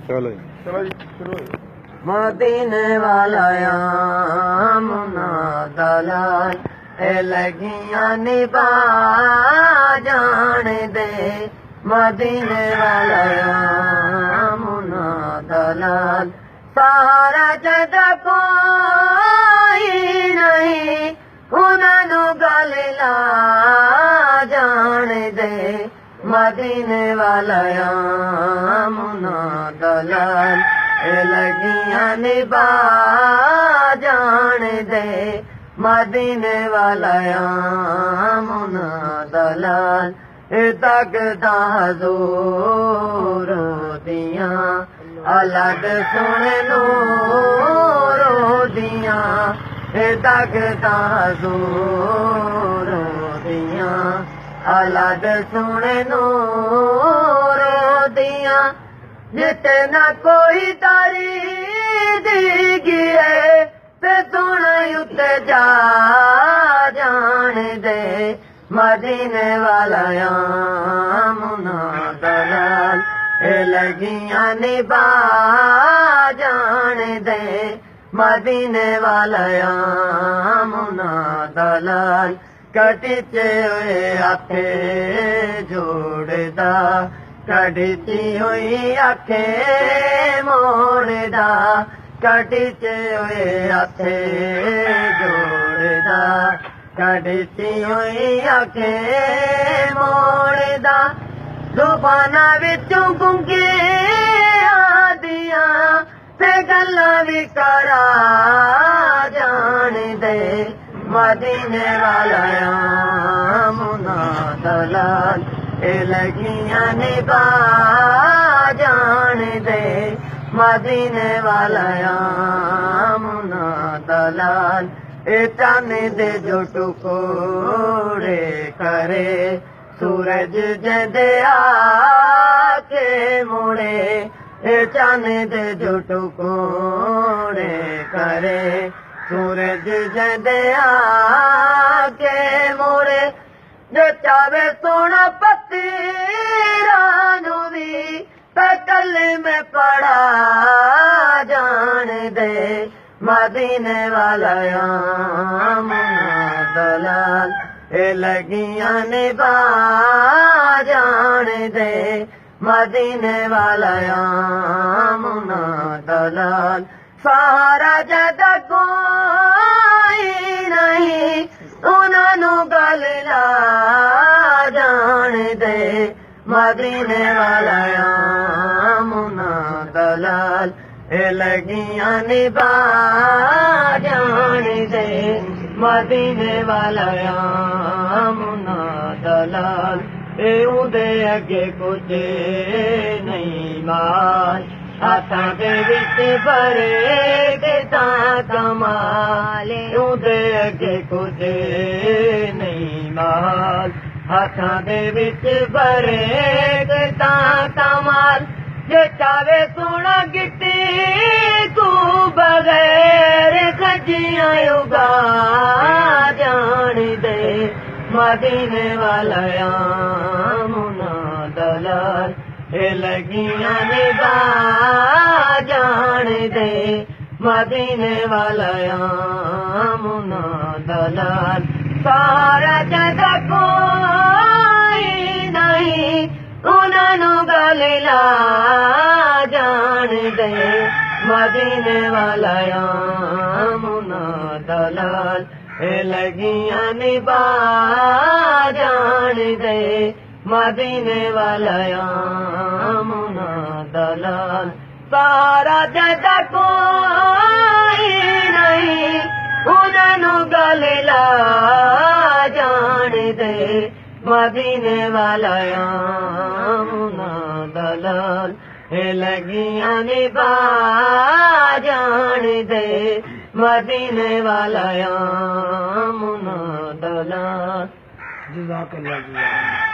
चलो चलो जी शुरू हो मदीने वाला मुना दलाल ए लगियां निभा जान दे मदीने वाला मुना दलाल सारा जद कोई नहीं उन्होंने गल ला जान दे मदीने वाला मुना दलाल ए लगियां निभा जान दे मदीने वाला मुना दलाल ए तकदा जोर दियां अलग सुन नूरो दियां ए तकदा जोर दियां अलग सुन नूरो दियां जिते न कोई तारी दी है ते सुन उते जा जान दे मदीने वाला मुना दलाल ए लगियां निभा जान दे मदीने वाला मुना दलाल कटिचे हुए आखे जोड़दा कटिची हुई आखे मोड़दा कटिचे हुए आखे जोड़दा कटिची हुई आखे मोड़दा जुबाना विचों गुंगे आदियां ते गल्लां भी करा जान दे मदीने वाला मुना दलाल ए लगियां निभा जान दे मदीने वाला मुना दलाल ए चांद दे जो टुकोड़े करे सूरज जदे आके मुड़े ए चांद दे जो टुकोड़े करे सूरज जदे आके मुड़े जो चावे सोना पति रानू भी कल में पड़ा जान दे मदीने वाला मुना दलाल ए लगियां निभा जान दे मदीने वाला मुना दलाल सारा जद कोई नहीं उन्होंने गल ला जान दे मदीने वाला मुना दलाल ए लगियां निभा जान दे मदीने वाला मुना दलाल ए उदे अगे कुछ नहीं माल हाथां दे विच भरे ते तां कमाल उदे अगे कुछ नहीं माल हाथां दे विच भरे ते तां कमाल जे चावे सोना गिट्टी तू बगैर खजियां उगा जान दे मदीने वाला मुना दलाल ए लगियां निभा जान दे मदीने वाला मुना दलाल सारा जद कोई नहीं उन्होंने गल ला जान दे मदीने वाला मुना दलाल ए लगियां निभा जान दे मदीने वाला मुना दलाल सारा जद कोई नहीं उन्होंने गल ला जान दे मदीने वाला मुना दलाल ए लगियां निभा जान दे मदीने वाला मुना दलाल। जज़ाकल्लाह।